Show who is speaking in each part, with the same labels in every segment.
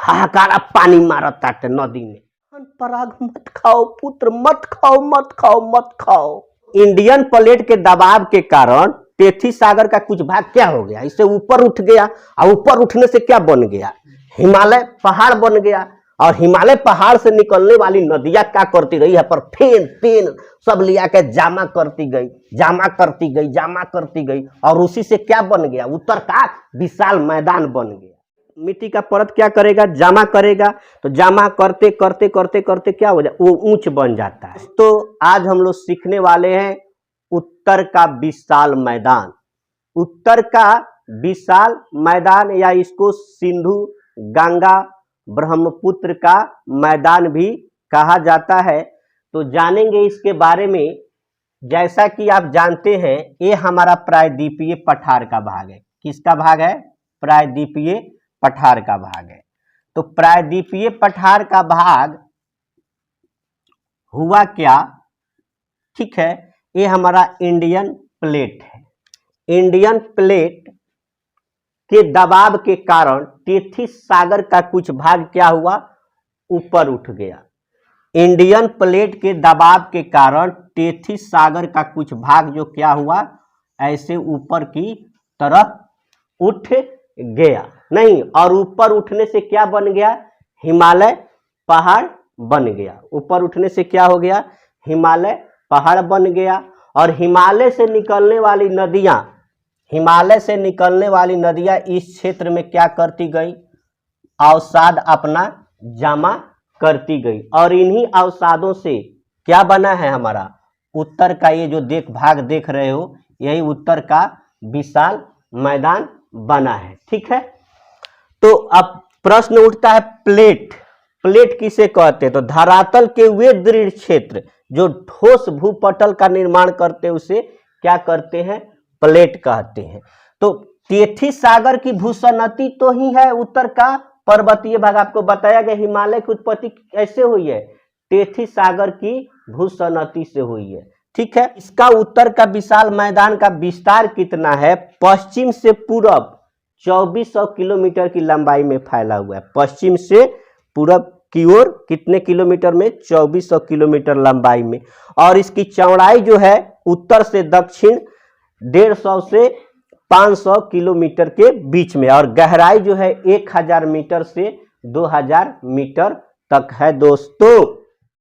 Speaker 1: हाहाकार पानी मारत ताटे नदी में। पराग मत खाओ पुत्र, मत खाओ मत खाओ मत खाओ। इंडियन प्लेट के दबाव के कारण टेथी सागर का कुछ भाग क्या हो गया, इससे ऊपर उठ गया और ऊपर उठने से क्या बन गया, हिमालय पहाड़ बन गया। और हिमालय पहाड़ से निकलने वाली नदियां क्या करती रही है पर फेन फेन सब लिया के जामा करती गई, जामा करती गई, जामा करती गई और उसी से क्या बन गया, उत्तर का विशाल मैदान बन गया। मिट्टी का परत क्या करेगा, जामा करेगा, तो जामा करते करते करते करते क्या हो जाए, वो ऊंच बन जाता है। तो आज हम लोग सीखने वाले हैं उत्तर का विशाल मैदान। उत्तर का विशाल मैदान या इसको सिंधु गंगा ब्रह्मपुत्र का मैदान भी कहा जाता है। तो जानेंगे इसके बारे में। जैसा कि आप जानते हैं ये हमारा प्रायद्वीपीय पठार का भाग है। किसका भाग है, प्रायद्वीपीय पठार का भाग है। तो प्रायद्वीपीय पठार का भाग हुआ क्या, ठीक है, ये हमारा इंडियन प्लेट है। इंडियन प्लेट के दबाव के कारण टेथी सागर का कुछ भाग क्या हुआ, ऊपर उठ गया। इंडियन प्लेट के दबाव के कारण टेथी सागर का कुछ भाग जो क्या हुआ, ऐसे ऊपर की तरफ उठ गया नहीं, और ऊपर उठने से क्या बन गया, हिमालय पहाड़ बन गया। ऊपर उठने से क्या हो गया, हिमालय पहाड़ बन गया। और हिमालय से निकलने वाली नदियां, हिमालय से निकलने वाली नदियां इस क्षेत्र में क्या करती गई, अवसाद अपना जमा करती गई। और इन्हीं अवसादों से क्या बना है हमारा उत्तर का ये जो भाग देख रहे हो, यही उत्तर का विशाल मैदान बना है, ठीक है। तो अब प्रश्न उठता है प्लेट, प्लेट किसे कहते हैं, तो धरातल के वे दृढ़ क्षेत्र जो ठोस भूपटल का निर्माण करते उसे क्या करते हैं, प्लेट कहते हैं। तो टेथी सागर की भूसनती तो ही है उत्तर का पर्वतीय भाग। आपको बताया गया हिमालय की उत्पत्ति कैसे हुई है, टेथी सागर की भूसनती से हुई है, ठीक है। इसका उत्तर का विशाल मैदान का विस्तार कितना है, पश्चिम से पूरब 2400 किलोमीटर की लंबाई में फैला हुआ है। पश्चिम से पूरब की ओर कितने किलोमीटर में, 2400 किलोमीटर लंबाई में। और इसकी चौड़ाई जो है उत्तर से दक्षिण 150 से 500 किलोमीटर के बीच में, और गहराई जो है 1000 मीटर से 2000 मीटर तक है दोस्तों।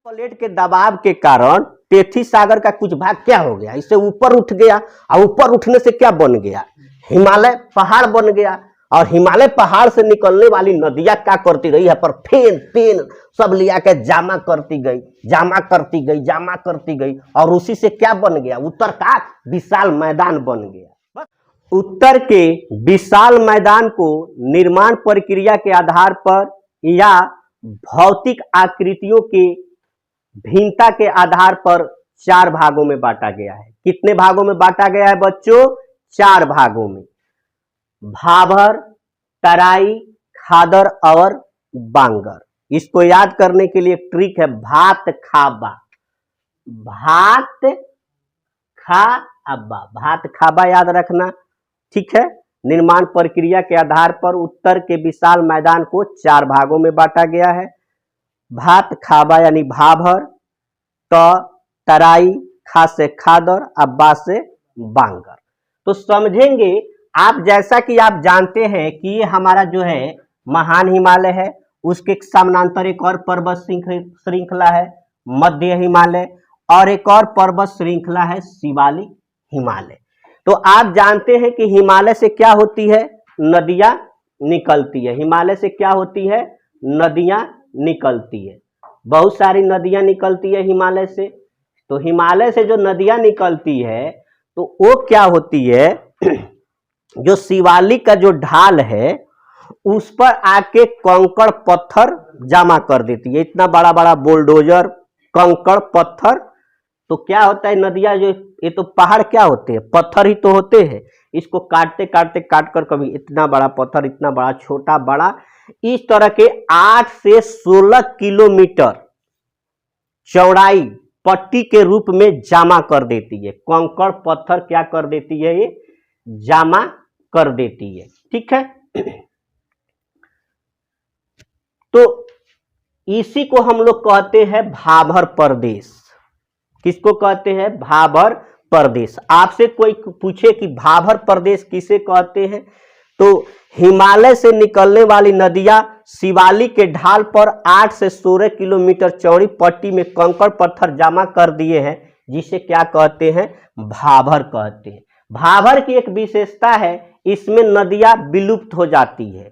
Speaker 1: प्लेट के दबाव के कारण टेथी सागर का कुछ भाग क्या हो गया, इससे ऊपर उठ गया और ऊपर उठने से क्या बन गया, हिमालय पहाड़ बन गया। और हिमालय पहाड़ से निकलने वाली नदियां क्या करती रही है पर फेन फेन सब लिया के जामा करती गई, जामा करती गई, जामा करती गई, और उसी से क्या बन गया, उत्तर का विशाल मैदान बन गया। उत्तर के विशाल मैदान को निर्माण प्रक्रिया के आधार पर या भौतिक आकृतियों के भिन्नता के आधार पर 4 भागों में बांटा गया है। कितने भागों में बांटा गया है बच्चों, 4 भागों में। भाभर, तराई, खादर और बांगर। इसको याद करने के लिए ट्रिक है भात खाबा, भात खाबा, भात खाबा याद रखना, ठीक है। निर्माण प्रक्रिया के आधार पर उत्तर के विशाल मैदान को 4 भागों में बांटा गया है। भात खाबा यानी भाभर, तराई, खा से खादर, अब्बा से बांगर। तो समझेंगे आप, जैसा कि आप जानते हैं कि ये हमारा जो है महान हिमालय है, उसके समानांतर एक और पर्वत श्रृंखला है मध्य हिमालय, और एक और पर्वत श्रृंखला है शिवालिक हिमालय। तो आप जानते हैं कि हिमालय से क्या होती है, नदियां निकलती है। हिमालय से क्या होती है, नदियां निकलती है, बहुत सारी नदियां निकलती है हिमालय से। तो हिमालय से जो नदियां निकलती है तो वो क्या होती है, जो शिवालिक का जो ढाल है उस पर आके कंकड़ पत्थर जमा कर देती है। इतना बड़ा बड़ा बुलडोजर कंकड़ पत्थर, तो क्या होता है, नदियां जो, ये तो पहाड़ क्या होते हैं, पत्थर ही तो होते हैं। इसको काटते काटते काट कर कभी इतना बड़ा पत्थर, इतना बड़ा, छोटा बड़ा, इस तरह के 8 से 16 किलोमीटर चौड़ाई पट्टी के रूप में जामा कर देती है। कंकड़ पत्थर क्या कर देती है, ये जामा कर देती है, ठीक है। तो इसी को हम लोग कहते हैं भाबर प्रदेश। किसको कहते हैं? भाबर प्रदेश। आपसे कोई पूछे कि भाबर प्रदेश किसे कहते हैं, तो हिमालय से निकलने वाली नदियां शिवालिक के ढाल पर 8 से 16 किलोमीटर चौड़ी पट्टी में कंकड़ पत्थर जमा कर दिए हैं, जिसे क्या कहते हैं? भाबर कहते हैं। भाबर की एक विशेषता है, इसमें नदियां विलुप्त हो जाती है।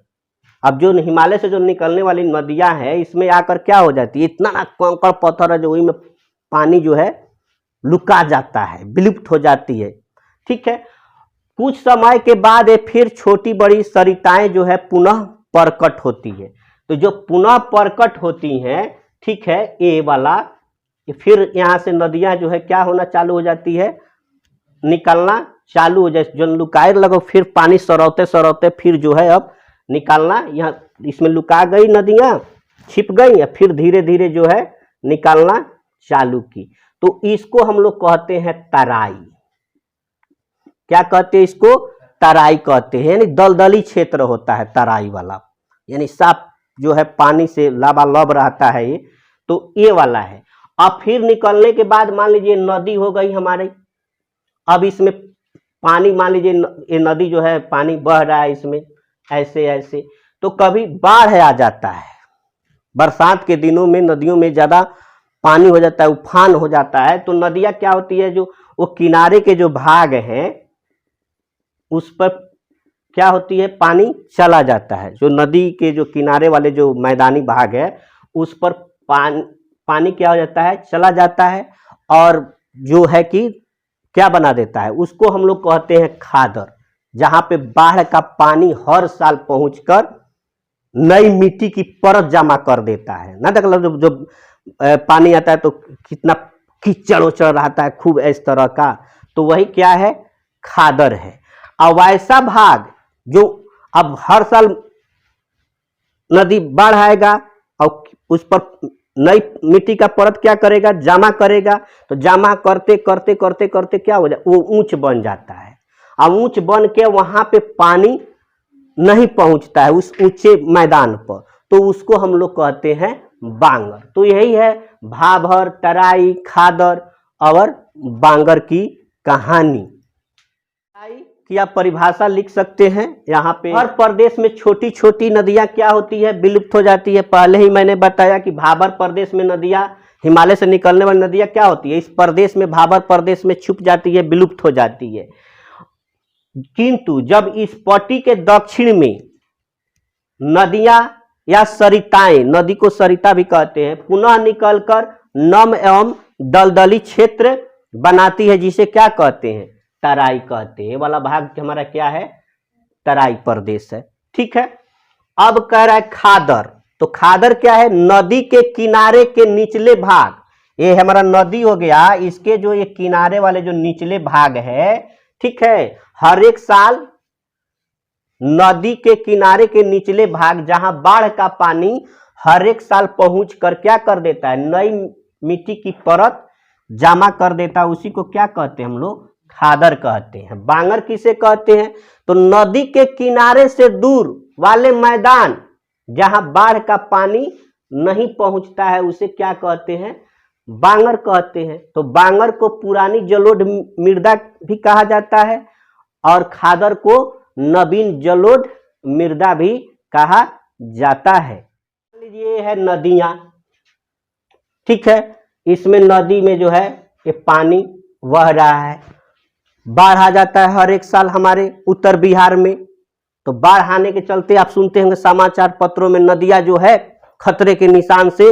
Speaker 1: अब जो हिमालय से जो निकलने वाली नदियां हैं, इसमें आकर क्या हो जाती है, इतना कंकड़ पत्थर है जो वही में पानी जो है लुका जाता है, विलुप्त हो जाती है। ठीक है, कुछ समय के बाद ये फिर छोटी बड़ी सरिताएं जो है पुनः प्रकट होती है। तो जो पुनः प्रकट होती हैं, ठीक है, ये वाला फिर यहाँ से नदियां जो है क्या होना चालू हो जाती है, निकलना चालू हो जाए। जो लुकाए लगो फिर पानी सरौते सरौते फिर जो है अब निकालना, यहाँ इसमें लुका गई नदियां, छिप गई, या फिर धीरे धीरे जो है निकालना चालू की। तो इसको हम लोग कहते हैं तराई। क्या कहते हैं इसको? तराई कहते हैं। यानी दलदली क्षेत्र होता है तराई वाला, यानी साफ जो है पानी से लबालब रहता है ये, तो ये वाला है। अब फिर निकलने के बाद मान लीजिए नदी हो गई हमारी, अब इसमें पानी मान लीजिए ये नदी जो है पानी बह रहा है इसमें ऐसे ऐसे, तो कभी बाढ़ आ जाता है। बरसात के दिनों में नदियों में ज्यादा पानी हो जाता है, उफान हो जाता है, तो नदियां क्या होती है, जो वो किनारे के जो भाग हैं उस पर क्या होती है, पानी चला जाता है। जो नदी के जो किनारे वाले जो मैदानी भाग है उस पर पानी क्या हो जाता है, चला जाता है, और जो है कि क्या बना देता है, उसको हम लोग कहते हैं खादर। जहां पे बाढ़ का पानी हर साल पहुंचकर नई मिट्टी की परत जमा कर देता है ना। मतलब जब पानी आता है तो कितना कीचड़ उचड़ रहता है खूब इस तरह का, तो वही क्या है, खादर है। अब ऐसा भाग जो अब हर साल नदी बाढ़ आएगा और उस पर नई मिट्टी का परत क्या करेगा, जमा करेगा, तो जमा करते करते करते करते क्या हो जाए, वो ऊंच बन जाता है। अब ऊंच बन के वहां पे पानी नहीं पहुंचता है उस ऊंचे मैदान पर, तो उसको हम लोग कहते हैं बांगर। तो यही है भाबर, तराई, खादर और बांगर की कहानी। की आप परिभाषा लिख सकते हैं यहाँ पे। हर प्रदेश में छोटी छोटी नदियां क्या होती है, विलुप्त हो जाती है। पहले ही मैंने बताया कि भाबर प्रदेश में नदियां, हिमालय से निकलने वाली नदियां क्या होती है, इस प्रदेश में भाबर प्रदेश में छुप जाती है, विलुप्त हो जाती है। किंतु जब इस पट्टी के दक्षिण में नदियां या सरिताएं, नदी को सरिता भी कहते हैं, पुनः निकलकर नम एवं दलदली क्षेत्र बनाती है, जिसे क्या कहते हैं, तराई कहते हैं। वाला भाग हमारा क्या है, तराई प्रदेश है। ठीक है, अब कह रहा है खादर। तो खादर क्या है, नदी के किनारे के निचले भाग, ये हमारा नदी हो गया, इसके जो ये किनारे वाले जो निचले भाग है, ठीक है, हर एक साल नदी के किनारे के निचले भाग जहां बाढ़ का पानी हर एक साल पहुंच कर क्या कर देता है, नई मिट्टी की परत जमा कर देता है, उसी को क्या कहते हैं हम लोग, खादर कहते हैं। बांगर किसे कहते हैं, तो नदी के किनारे से दूर वाले मैदान जहां बाढ़ का पानी नहीं पहुंचता है, उसे क्या कहते हैं, बांगर कहते हैं। तो बांगर को पुरानी जलोढ़ मृदा भी कहा जाता है और खादर को नवीन जलोढ़ मृदा भी कहा जाता है। मान लीजिए ये है नदियां, ठीक है, इसमें नदी में जो है ये पानी बह रहा है, बाढ़ आ जाता है हर एक साल हमारे उत्तर बिहार में। तो बाढ़ आने के चलते आप सुनते होंगे समाचार पत्रों में, नदियां जो है खतरे के निशान से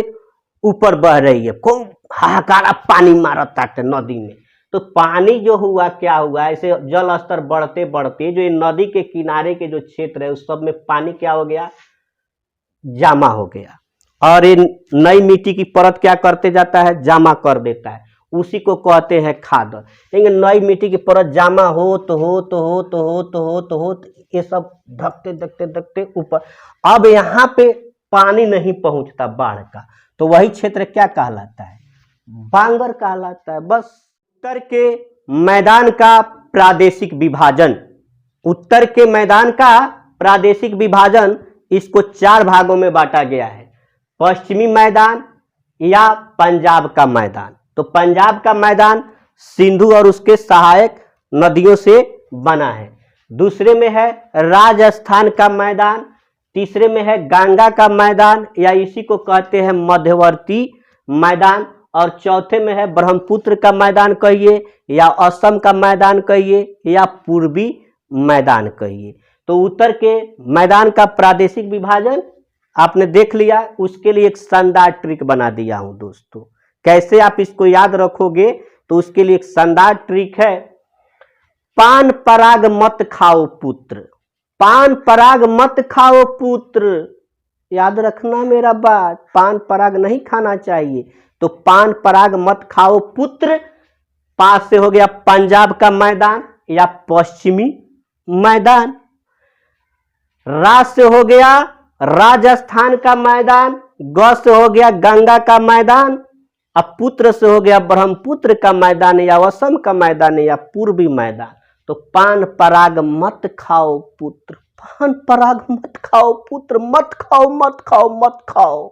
Speaker 1: ऊपर बह रही है, खूब हाहाकार पानी मारता है नदी में। तो पानी जो हुआ, क्या हुआ, ऐसे जल स्तर बढ़ते बढ़ते जो ये नदी के किनारे के जो क्षेत्र है उस सब में पानी क्या हो गया, जमा हो गया, और ये नई मिट्टी की परत क्या करते जाता है, जमा कर देता है, उसी को कहते हैं खादर। लेकिन नई मिट्टी की परत जमा हो तो हो तो हो तो हो तो हो तो हो, ये सब धकते धकते धकते ऊपर, अब यहाँ पे पानी नहीं पहुंचता बाढ़ का, तो वही क्षेत्र क्या कहलाता है, बांगर कहलाता है। बस उत्तर के मैदान का प्रादेशिक विभाजन, उत्तर के मैदान का प्रादेशिक विभाजन, इसको 4 भागों में बांटा गया है। पश्चिमी मैदान या पंजाब का मैदान। तो पंजाब का मैदान सिंधु और उसके सहायक नदियों से बना है। दूसरे में है राजस्थान का मैदान, तीसरे में है गंगा का मैदान या इसी को कहते हैं मध्यवर्ती मैदान, और चौथे में है ब्रह्मपुत्र का मैदान कहिए या असम का मैदान कहिए या पूर्वी मैदान कहिए। तो उत्तर के मैदान का प्रादेशिक विभाजन आपने देख लिया, उसके लिए एक शानदार ट्रिक बना दिया हूं दोस्तों। कैसे आप इसको याद रखोगे, तो उसके लिए एक शानदार ट्रिक है, पान पराग मत खाओ पुत्र, पान पराग मत खाओ पुत्र। याद रखना मेरा बात, पान पराग नहीं खाना चाहिए। तो पान पराग मत खाओ पुत्र, पास से हो गया पंजाब का मैदान या पश्चिमी मैदान, रा से हो गया राजस्थान का मैदान, ग से हो गया गंगा का मैदान, अब पुत्र से हो गया ब्रह्मपुत्र का मैदान या असम का मैदान या पूर्वी मैदान। तो पान पराग मत खाओ पुत्र, पान पराग मत खाओ पुत्र, मत खाओ मत खाओ मत खाओ।